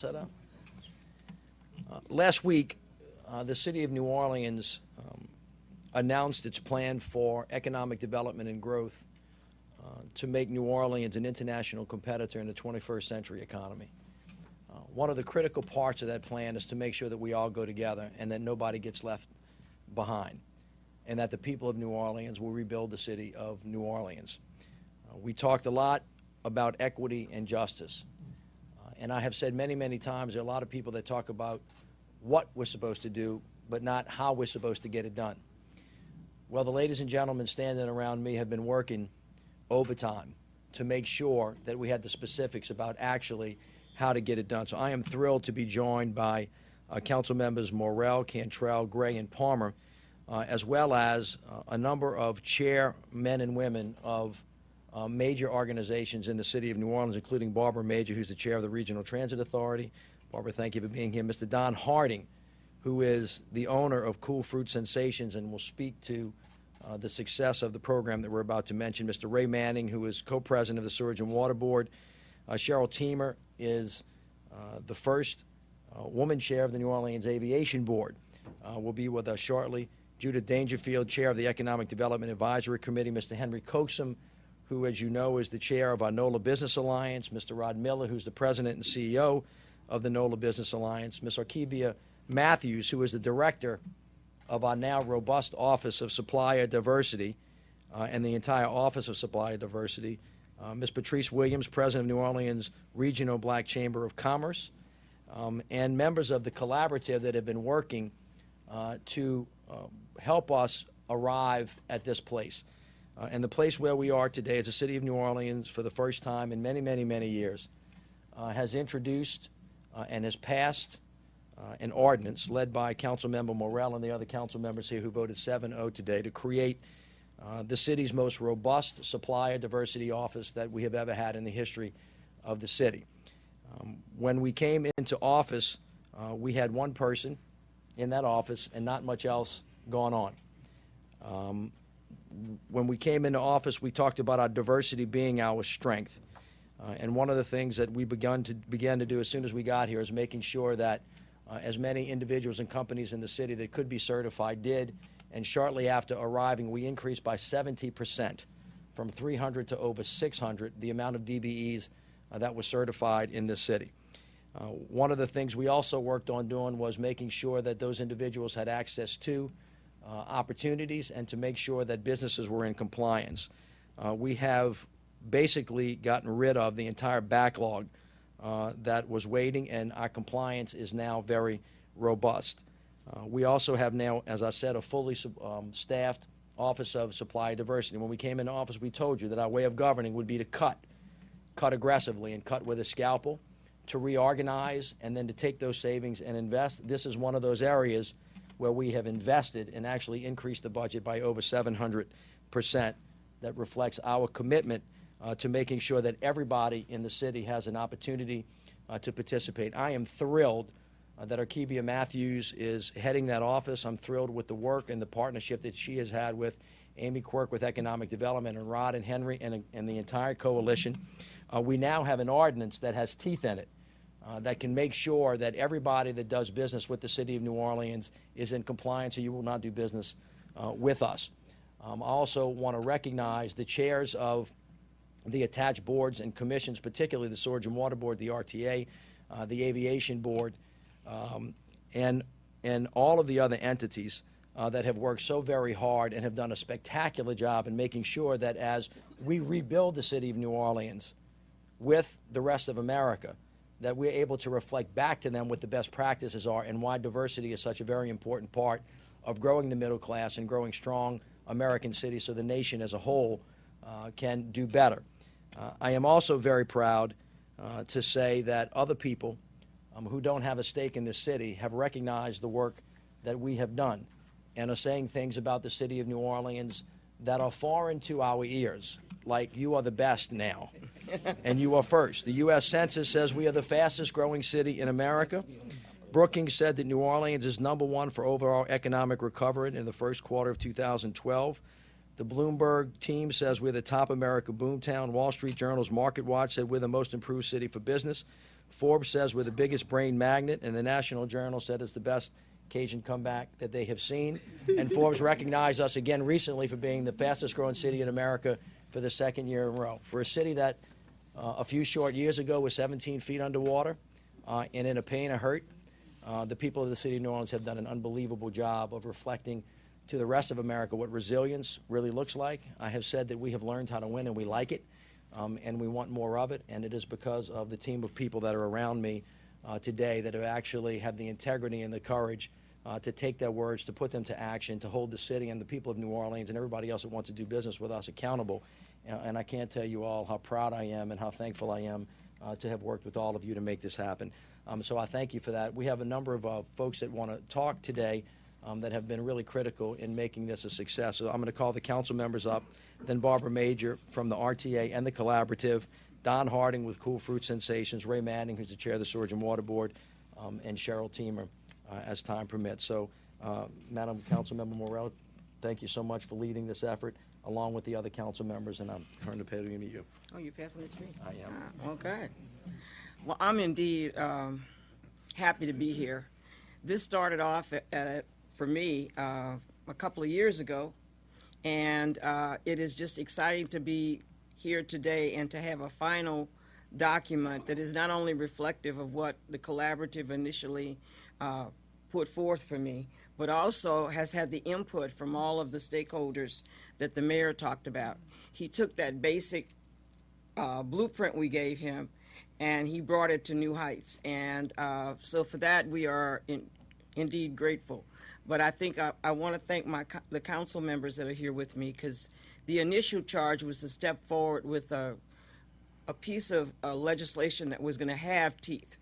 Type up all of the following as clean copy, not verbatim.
Set up. Last week, the city of New Orleans announced its plan for economic development and growth to make New Orleans an international competitor in the 21st century economy. One of the critical parts of that plan is to make sure that we all go together and that nobody gets left behind, and that the people of New Orleans will rebuild the city of New Orleans. We talked a lot about equity and justice. And I have said many, many times, there are a lot of people that talk about what we're supposed to do, but not how we're supposed to get it done. Well, the ladies and gentlemen standing around me have been working overtime to make sure that we had the specifics about actually how to get it done. So I am thrilled to be joined by council members Morrell, Cantrell, Gray, and Palmer, as well as a number of chairmen and women of major organizations in the city of New Orleans, including Barbara Major, who's the chair of the Regional Transit Authority. Barbara, thank you for being here. Mr. Don Harding, who is the owner of Cool Fruit Sensations and will speak to the success of the program that we're about to mention. Mr. Ray Manning, who is co-president of the Sewage and Water Board. Cheryl Teamer is the first woman chair of the New Orleans Aviation Board. Will be with us shortly. Judith Dangerfield, chair of the Economic Development Advisory Committee. Mr. Henry Coxum, who, as you know, is the chair of our NOLA Business Alliance. Mr. Rod Miller, who's the president and CEO of the NOLA Business Alliance. Ms. Archivia Matthews, who is the director of our now robust Office of Supplier Diversity and the entire Office of Supplier Diversity. Ms. Patrice Williams, president of New Orleans Regional Black Chamber of Commerce, and members of the collaborative that have been working to help us arrive at this place. And the place where we are today is the city of New Orleans, for the first time in many, many, many years, has introduced and has passed an ordinance led by Councilmember Morrell and the other council members here who voted 7-0 today to create the city's most robust supplier diversity office that we have ever had in the history of the city. When we came into office, we had one person in that office and not much else going on. When we came into office, we talked about our diversity being our strength. And one of the things that we began to do as soon as we got here is making sure that as many individuals and companies in the city that could be certified did. And shortly after arriving, we increased by 70%, from 300 to over 600, the amount of DBEs that were certified in this city. One of the things we also worked on doing was making sure that those individuals had access to opportunities and to make sure that businesses were in compliance. We have basically gotten rid of the entire backlog that was waiting, and our compliance is now very robust. We also have now, as I said, a fully staffed Office of Supply Diversity. When we came into office, we told you that our way of governing would be to cut aggressively and cut with a scalpel, to reorganize, and then to take those savings and invest. This is one of those areas where we have invested and actually increased the budget by over 700%. That reflects our commitment to making sure that everybody in the city has an opportunity to participate. I am thrilled that Archivia Matthews is heading that office. I'm thrilled with the work and the partnership that she has had with Amy Quirk with Economic Development, and Rod and Henry and the entire coalition. We now have an ordinance that has teeth in it, that can make sure that everybody that does business with the city of New Orleans is in compliance, or you will not do business with us. I also want to recognize the chairs of the attached boards and commissions, particularly the Sewage and Water Board, the RTA, the Aviation Board, and all of the other entities that have worked so very hard and have done a spectacular job in making sure that as we rebuild the city of New Orleans with the rest of America, that we're able to reflect back to them what the best practices are and why diversity is such a very important part of growing the middle class and growing strong American cities so the nation as a whole can do better. I am also very proud to say that other people who don't have a stake in this city have recognized the work that we have done and are saying things about the city of New Orleans that are foreign to our ears, like you are the best now, and you are first. The U.S. Census says we are the fastest growing city in America. Brookings said that New Orleans is #1 for overall economic recovery in the first quarter of 2012. The Bloomberg team says we're the top America boomtown. Wall Street Journal's Market Watch said we're the most improved city for business. Forbes says we're the biggest brain magnet, and the National Journal said it's the best Cajun comeback that they have seen. And Forbes recognized us again recently for being the fastest growing city in America for the second year in a row. For a city that a few short years ago was 17 feet underwater and in a pain of hurt, the people of the city of New Orleans have done an unbelievable job of reflecting to the rest of America what resilience really looks like. I have said that we have learned how to win and we like it, and we want more of it, and it is because of the team of people that are around me today that have actually had the integrity and the courage to take their words, to put them to action, to hold the city and the people of New Orleans and everybody else that wants to do business with us accountable. And I can't tell you all how proud I am and how thankful I am to have worked with all of you to make this happen. So I thank you for that. We have a number of folks that want to talk today that have been really critical in making this a success. So I'm going to call the council members up, then Barbara Major from the RTA and the Collaborative, Don Harding with Cool Fruit Sensations, Ray Manning, who's the chair of the Sewage and Water Board, and Cheryl Teamer, as time permits. So, Madam Councilmember Morell, thank you so much for leading this effort, along with the other council members, and I'm turning the podium to you. Oh, you're passing it to me? I am. Okay. Well, I'm indeed happy to be here. This started off for me a couple of years ago, and it is just exciting to be here today and to have a final document that is not only reflective of what the Collaborative initially put forth for me, but also has had the input from all of the stakeholders that the mayor talked about. He took that basic blueprint we gave him and he brought it to new heights. And so for that, we are indeed grateful. But I think I want to thank the council members that are here with me, because the initial charge was to step forward with a piece of legislation that was going to have teeth.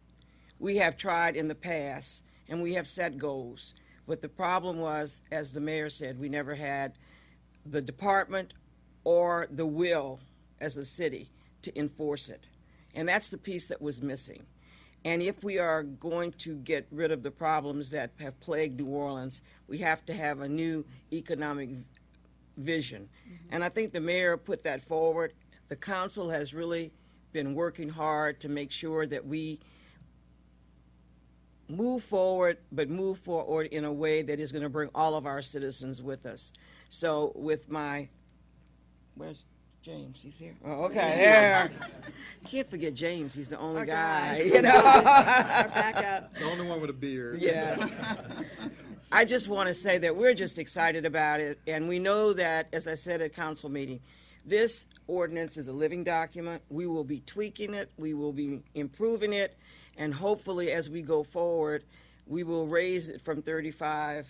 We have tried in the past, and we have set goals. But the problem was, as the mayor said, we never had the department or the will as a city to enforce it. And that's the piece that was missing. And if we are going to get rid of the problems that have plagued New Orleans, we have to have a new economic vision. Mm-hmm. And I think the mayor put that forward. The council has really been working hard to make sure that we move forward, but move forward in a way that is going to bring all of our citizens with us. So with where's James? He's here. Oh, okay. There. Can't forget James. He's the only guy. You know. Our backup. The only one with a beard. Yes. I just want to say that we're just excited about it, and we know that, as I said at council meeting, this ordinance is a living document. We will be tweaking it. We will be improving it, and hopefully, as we go forward, we will raise it from 35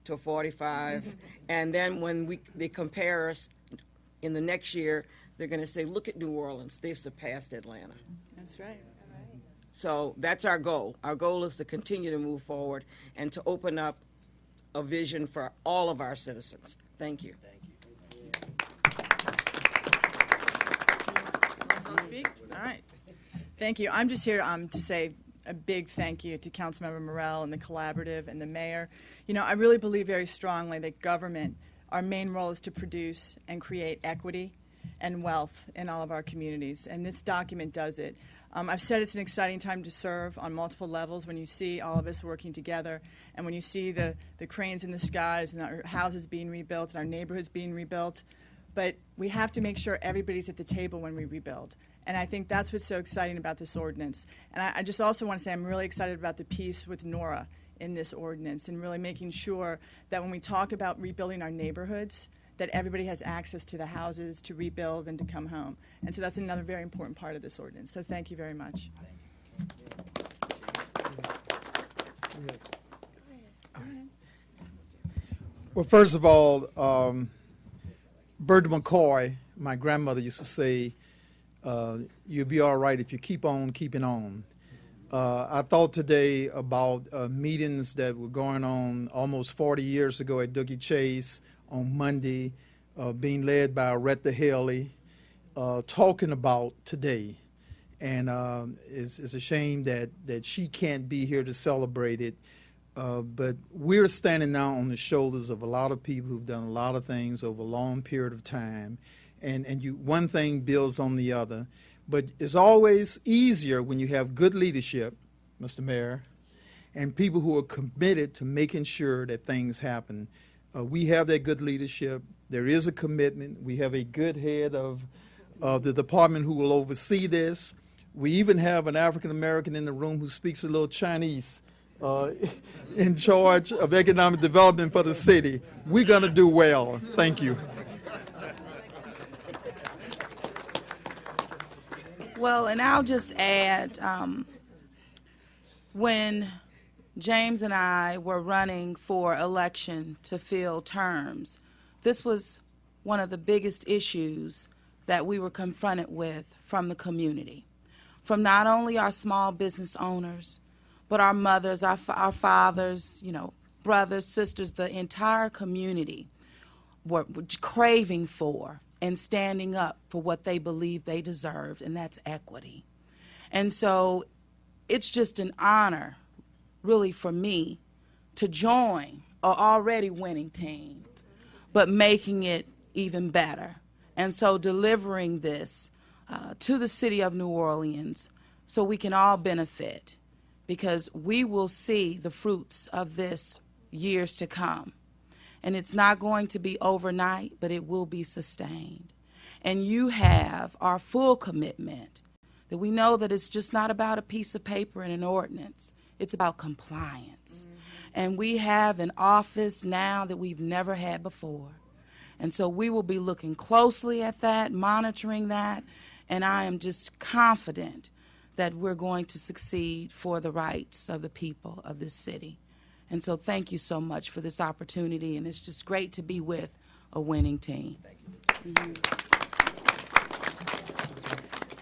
to 45, and then when they compare us in the next year, they're going to say, look at New Orleans. They've surpassed Atlanta. That's right. So that's our goal. Our goal is to continue to move forward and to open up a vision for all of our citizens. Thank you. Want to speak? All right. Thank you. I'm just here to say a big thank you to Councilmember Morell and the Collaborative and the mayor. You know, I really believe very strongly that government, our main role is to produce and create equity and wealth in all of our communities, and this document does it. I've said it's an exciting time to serve on multiple levels when you see all of us working together, and when you see the cranes in the skies and our houses being rebuilt and our neighborhoods being rebuilt. But we have to make sure everybody's at the table when we rebuild. And I think that's what's so exciting about this ordinance. And I just also want to say I'm really excited about the piece with Nora in this ordinance and really making sure that when we talk about rebuilding our neighborhoods, that everybody has access to the houses to rebuild and to come home. And so that's another very important part of this ordinance. So thank you very much. Well, first of all, Bertha McCoy, my grandmother used to say, you'll be all right if you keep on keeping on. I thought today about meetings that were going on almost 40 years ago at Doogie Chase on Monday, being led by Aretha Haley, talking about today. And it's a shame that she can't be here to celebrate it. But we're standing now on the shoulders of a lot of people who've done a lot of things over a long period of time. And one thing builds on the other. But it's always easier when you have good leadership, Mr. Mayor, and people who are committed to making sure that things happen. We have that good leadership. There is a commitment. We have a good head of the department who will oversee this. We even have an African American in the room who speaks a little Chinese in charge of economic development for the city. We're going to do well. Thank you. Well, and I'll just add, when James and I were running for election to fill terms, this was one of the biggest issues that we were confronted with from the community, from not only our small business owners, but our mothers, our fathers, brothers, sisters, the entire community were craving for and standing up for what they believed they deserved, and that's equity. And so it's just an honor, really, for me to join an already winning team, but making it even better. And so delivering this to the city of New Orleans so we can all benefit, because we will see the fruits of this years to come. And it's not going to be overnight, but it will be sustained. And you have our full commitment that we know that it's just not about a piece of paper and an ordinance. It's about compliance. Mm-hmm. And we have an office now that we've never had before. And so we will be looking closely at that, monitoring that, and I am just confident that we're going to succeed for the rights of the people of this city. And so thank you so much for this opportunity, and it's just great to be with a winning team. Thank you. Mm-hmm.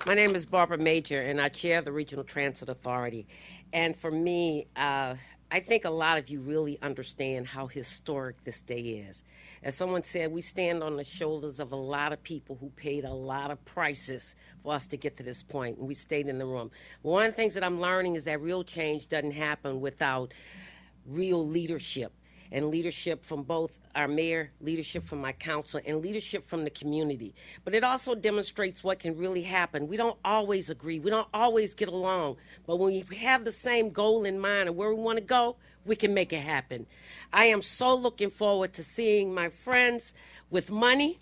My name is Barbara Major, and I chair the Regional Transit Authority. And for me, I think a lot of you really understand how historic this day is. As someone said, we stand on the shoulders of a lot of people who paid a lot of prices for us to get to this point, and we stayed in the room. One of the things that I'm learning is that real change doesn't happen without real leadership, and leadership from both our mayor, leadership from my council, and leadership from the community. But it also demonstrates what can really happen. We don't always agree. We don't always get along. But when we have the same goal in mind and where we want to go, we can make it happen. I am so looking forward to seeing my friends with money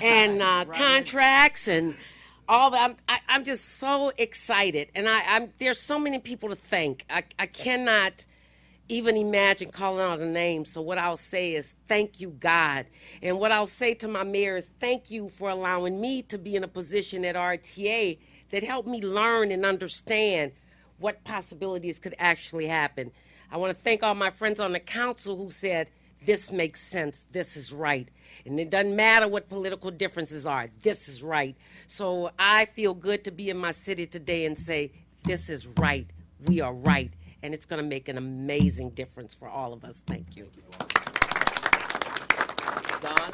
and contracts and all that. I'm just so excited. And there's so many people to thank. I cannot even imagine calling out a name. So what I'll say is thank you, God. And what I'll say to my mayor is thank you for allowing me to be in a position at RTA that helped me learn and understand what possibilities could actually happen. I want to thank all my friends on the council who said, this makes sense, this is right. And it doesn't matter what political differences are, this is right. So I feel good to be in my city today and say, this is right, we are right. And it's going to make an amazing difference for all of us. Thank you. Don?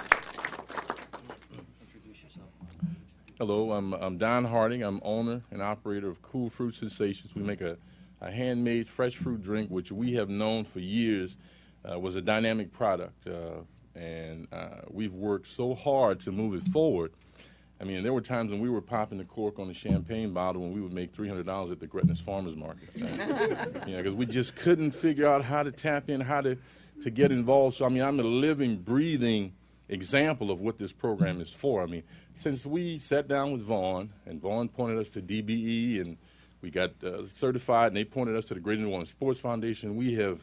Introduce yourself. Hello, I'm Don Harding. I'm owner and operator of Cool Fruit Sensations. We make a handmade fresh fruit drink, which we have known for years was a dynamic product. And we've worked so hard to move it forward. I mean, there were times when we were popping the cork on the champagne bottle when we would make $300 at the Gretna's Farmers Market. Because we just couldn't figure out how to tap in, how to get involved. So, I mean, I'm a living, breathing example of what this program is for. I mean, since we sat down with Vaughn, and Vaughn pointed us to DBE, and we got certified, and they pointed us to the Greater New Orleans Sports Foundation, we have,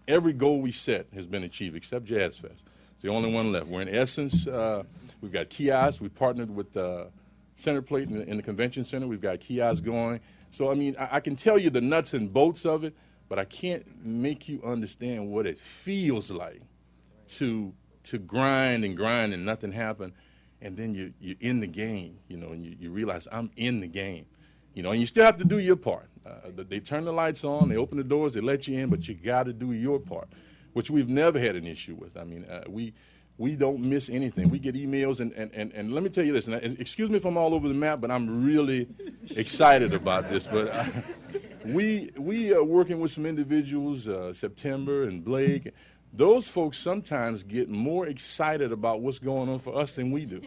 every goal we set has been achieved, except Jazz Fest. It's the only one left. We're in Essence. We've got kiosks. We partnered with Center Plate in the Convention Center. We've got kiosks going. So, I mean, I can tell you the nuts and bolts of it, but I can't make you understand what it feels like to grind and nothing happen, and then you're in the game, and you realize I'm in the game, and you still have to do your part. They turn the lights on, they open the doors, they let you in, but you got to do your part, which we've never had an issue with. I mean, we don't miss anything. We get emails, and let me tell you this, and excuse me if I'm all over the map, but I'm really excited about this. But we are working with some individuals, September and Blake, those folks sometimes get more excited about what's going on for us than we do.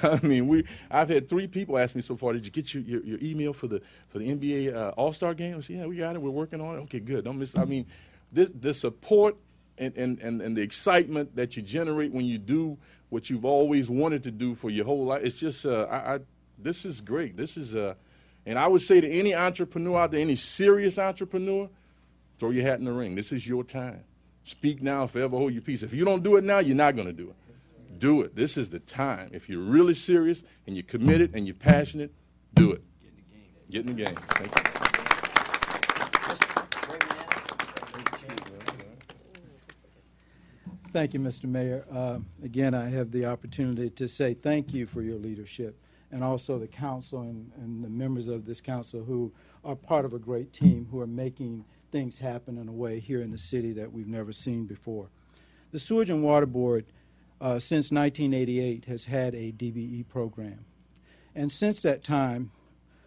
I mean, I've had 3 people ask me so far, did you get your email for the NBA All-Star game? I said, yeah, we got it. We're working on it. Okay, good. Don't miss. I mean, the support and the excitement that you generate when you do what you've always wanted to do for your whole life, it's just, this is great. This is, and I would say to any entrepreneur out there, any serious entrepreneur, throw your hat in the ring. This is your time. Speak now, forever hold your peace. If you don't do it now, you're not going to do it. Do it. This is the time. If you're really serious and you're committed and you're passionate, do it. Get in the game. Thank you. Thank you, Mr. Mayor. Again, I have the opportunity to say thank you for your leadership, and also the council and the members of this council who are part of a great team who are making things happen in a way here in the city that we've never seen before. The Sewage and Water Board, since 1988, has had a DBE program. And since that time,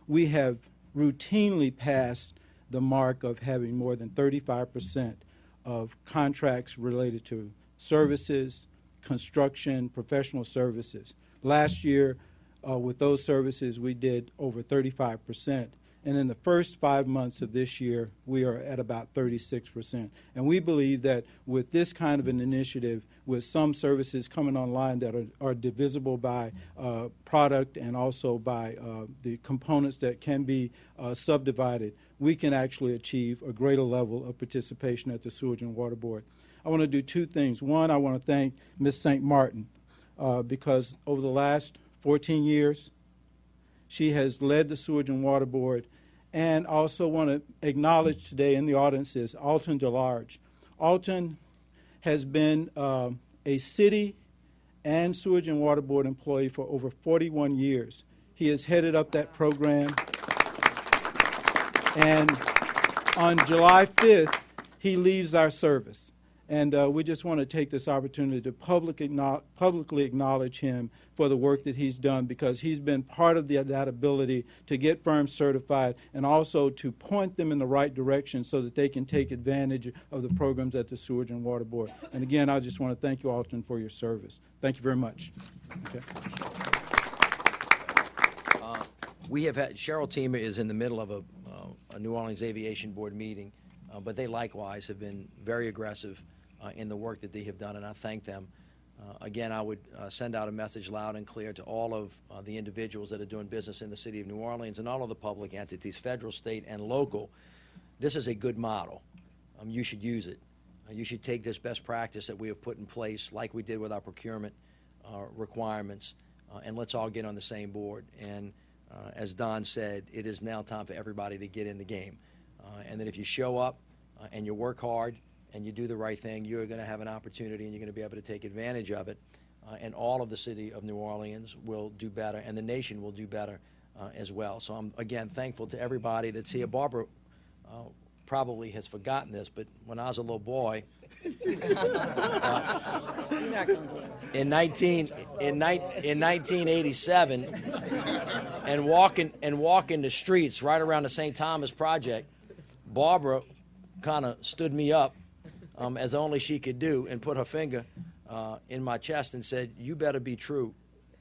we have routinely passed the mark of having more than 35% of contracts related to services, construction, professional services. Last year, with those services, we did over 35%. And in the first 5 months of this year, we are at about 36%. And we believe that with this kind of an initiative, with some services coming online that are divisible by product and also by the components that can be subdivided, we can actually achieve a greater level of participation at the Sewage and Water Board. I want to do 2 things. One, I want to thank Ms. St. Martin because over the last 14 years, she has led the Sewage and Water Board, and also want to acknowledge today in the audience is Alton DeLarge. Alton has been a city and Sewage and Water Board employee for over 41 years. He has headed up that program, and on July 5th, he leaves our service. And we just want to take this opportunity to publicly acknowledge him for the work that he's done, because he's been part of that ability to get firms certified and also to point them in the right direction so that they can take advantage of the programs at the Sewage and Water Board. And again, I just want to thank you, Alton, for your service. Thank you very much. Okay. We have had, Cheryl Teamer is in the middle of a New Orleans Aviation Board meeting, but they likewise have been very aggressive in the work that they have done, and I thank them. Again, I would send out a message loud and clear to all of the individuals that are doing business in the city of New Orleans and all of the public entities, federal, state, and local. This is a good model. You should use it. You should take this best practice that we have put in place, like we did with our procurement requirements, and let's all get on the same board. And as Don said, it is now time for everybody to get in the game. And that if you show up and you work hard and you do the right thing, you're going to have an opportunity and you're going to be able to take advantage of it. And all of the city of New Orleans will do better, and the nation will do better as well. So I'm, again, thankful to everybody that's here. Barbara probably has forgotten this, but when I was a little boy, in 1987, and walking the streets right around the St. Thomas Project, Barbara kind of stood me up as only she could do and put her finger in my chest and said, you better be true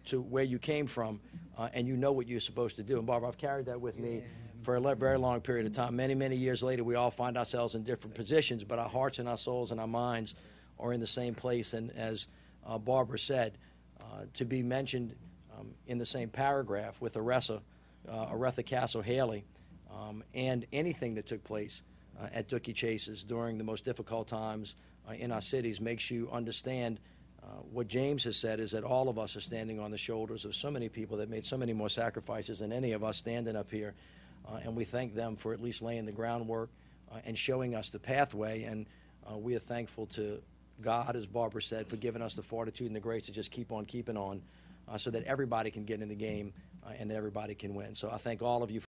to where you came from and you know what you're supposed to do. And Barbara, I've carried that with me for a very long period of time. Many, many years later, we all find ourselves in different positions, but our hearts and our souls and our minds are in the same place. And as Barbara said, to be mentioned in the same paragraph with Aretha Castle Haley, and anything that took place at Dookie Chase's during the most difficult times in our cities makes you understand what James has said, is that all of us are standing on the shoulders of so many people that made so many more sacrifices than any of us standing up here. And we thank them for at least laying the groundwork and showing us the pathway. And we are thankful to God, as Barbara said, for giving us the fortitude and the grace to just keep on keeping on so that everybody can get in the game and that everybody can win. So I thank all of you.